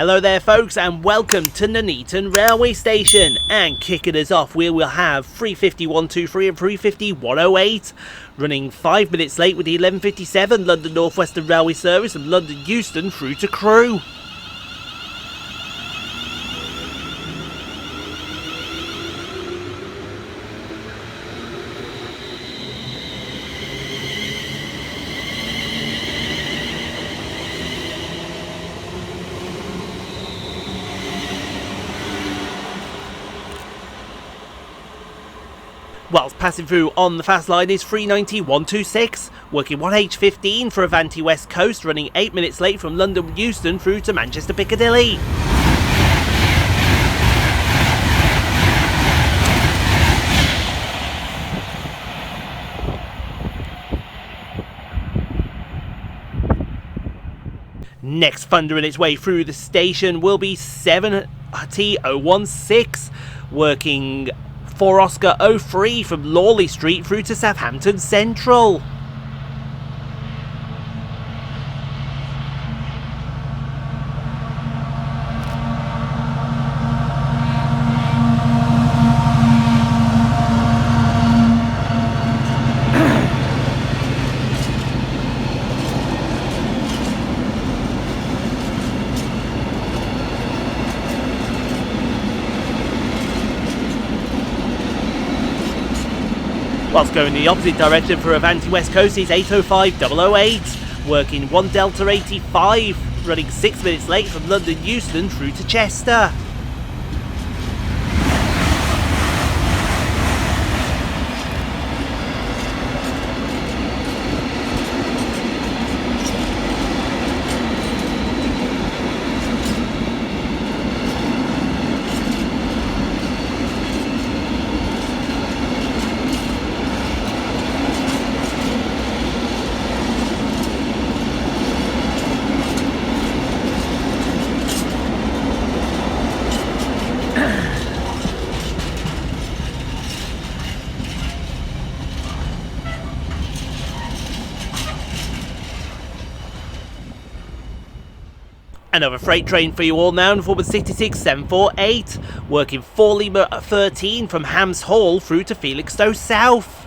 Hello there folks, and welcome to Nuneaton Railway Station. And kicking us off, we will have 350-123 and 350-108 running 5 minutes late with the 11:57 London North Western Railway service from London Euston through to Crewe. Whilst passing through on the fast line is 390-126, working 1H15 for Avanti West Coast, running 8 minutes late from London Euston through to Manchester Piccadilly. Next thundering its way through the station will be 7T016, working 4 Oscar 03 from Lawley Street through to Southampton Central. Whilst going the opposite direction for Avanti West Coast is 805-008, working 1 Delta 85, running 6 minutes late from London Euston through to Chester. Another freight train for you all now in form of 66748, working 4 Lima 13 from Hams Hall through to Felixstowe South.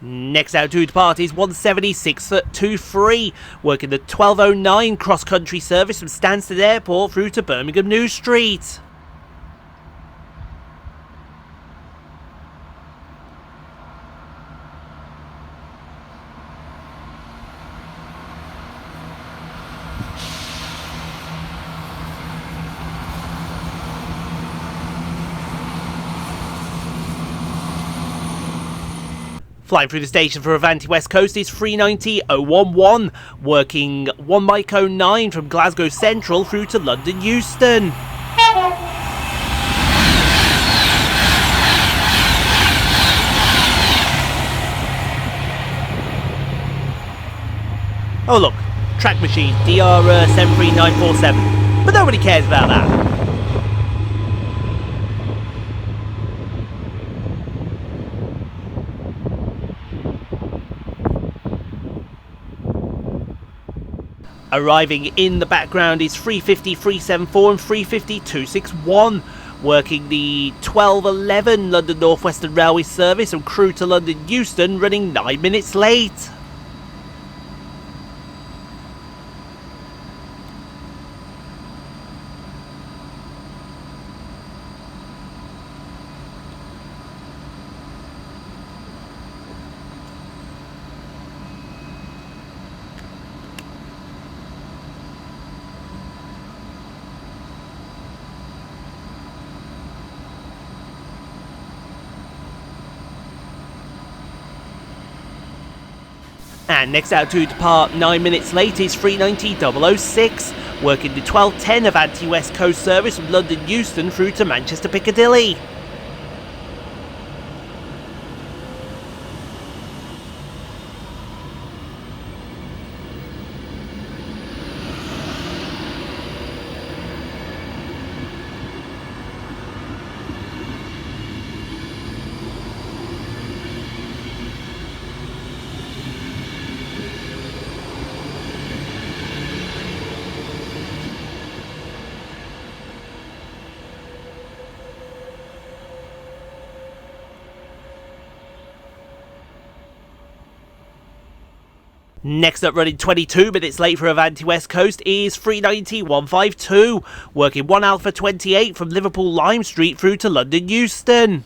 Next out to depart is 176-23, working the 1209 cross-country service from Stansted Airport through to Birmingham New Street. Flying through the station for Avanti West Coast is 390-011, working 1 Mike 09 from Glasgow Central through to London Euston. Oh look, track machine DR 73947, but nobody cares about that. Arriving in the background is 350-374 and 350-261, working the 1211 London North Western Railway service from Crewe to London Euston, running 9 minutes late. And next out to depart 9 minutes late is 390-006, working the 12:10 Avanti West Coast service from London Euston through to Manchester Piccadilly. Next up, running 22 minutes late for Avanti West Coast is 390-152, working 1 Alpha 28 from Liverpool Lime Street through to London Euston.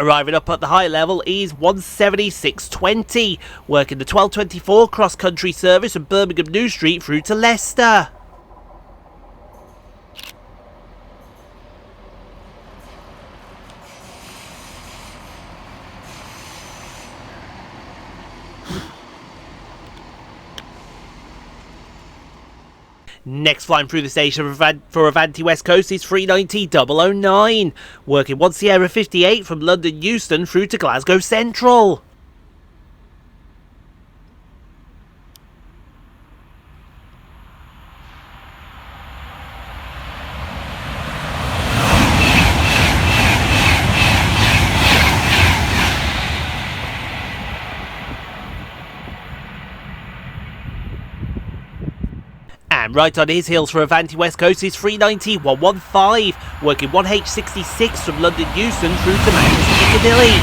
Arriving up at the high level is 176.20, working the 12:24 cross-country service from Birmingham New Street through to Leicester. Next flying through the station for Avanti West Coast is 390-009, working 1 Sierra 58 from London Euston through to Glasgow Central. And right on his heels for Avanti West Coast is 390-115, working 1H66 from London Euston through to Manchester Piccadilly.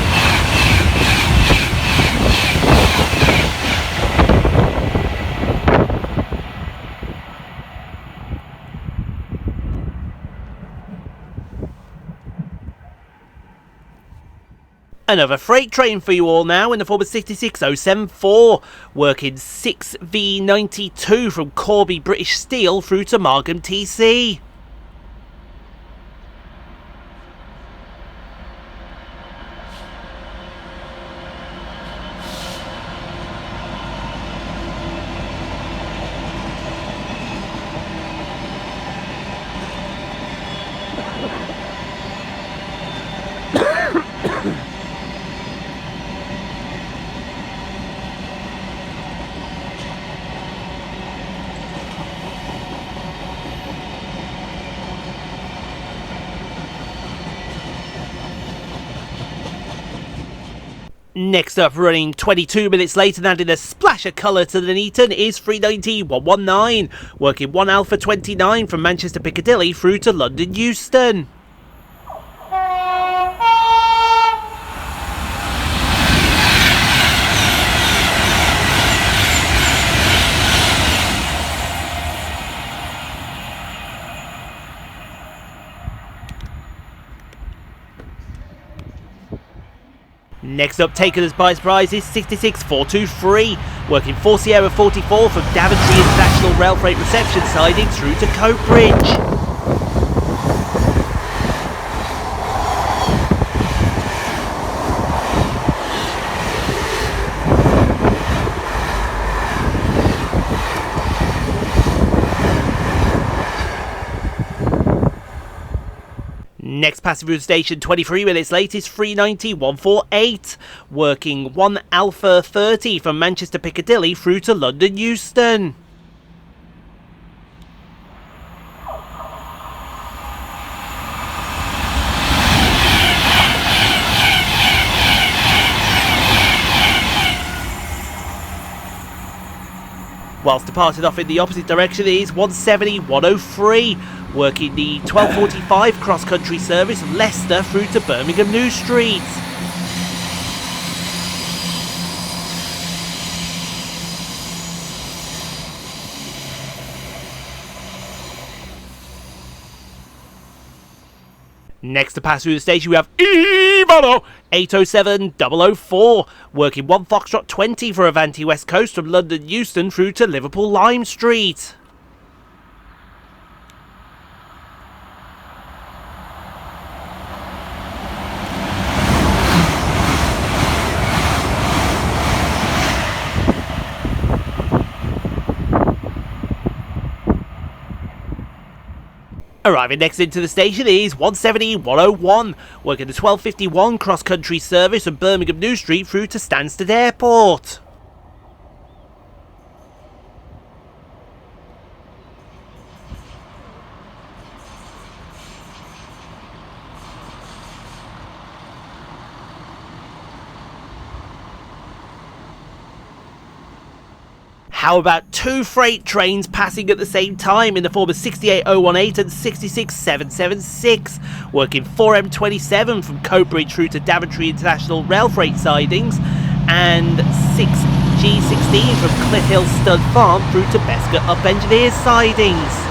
Another freight train for you all now in the form of 66074, working 6V92 from Corby British Steel through to Margam TC. Next up, running 22 minutes later and adding a splash of colour to the Nuneaton is 390-119, working 1 Alpha 29 from Manchester Piccadilly through to London Euston. Next up, taking us by surprise is 66423, working 4 Sierra 44 from Daventry International Rail Freight Reception siding through to Coatbridge. Next passing through station 23 minutes late is 390-148, working 1 Alpha 30 from Manchester Piccadilly through to London Euston. Whilst departed off in the opposite direction is 170-103, working the 12:45 cross-country service from Leicester through to Birmingham New Street. Next to pass through the station we have Intermodal 807004, working 1 Foxtrot 20 for Avanti West Coast from London Euston through to Liverpool Lime Street. Arriving next into the station is 170-101, working the 1251 cross-country service from Birmingham New Street through to Stansted Airport. How about 2 freight trains passing at the same time in the form of 68018 and 66776, working 4M27 from Coatbridge through to Daventry International Rail Freight sidings, and 6G16 from Cliff Hill Stud Farm through to Bescot Up Engineers sidings.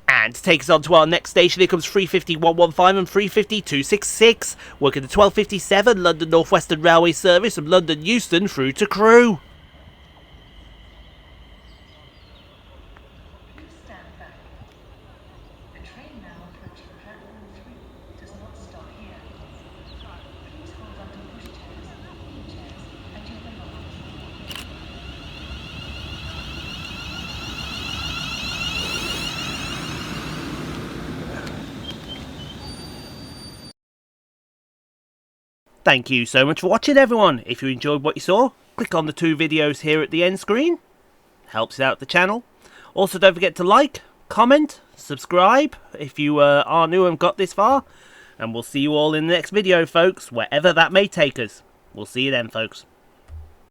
And to take us on to our next station, here comes 350-115 and 350-266, working the 1257 London North Western Railway service from London Euston through to Crewe. Thank you so much for watching, everyone. If you enjoyed what you saw, click on the 2 videos here at the end screen. Helps out the channel. Also, don't forget to like, comment, subscribe if you are new and got this far. And we'll see you all in the next video, folks, wherever that may take us. We'll see you then, folks.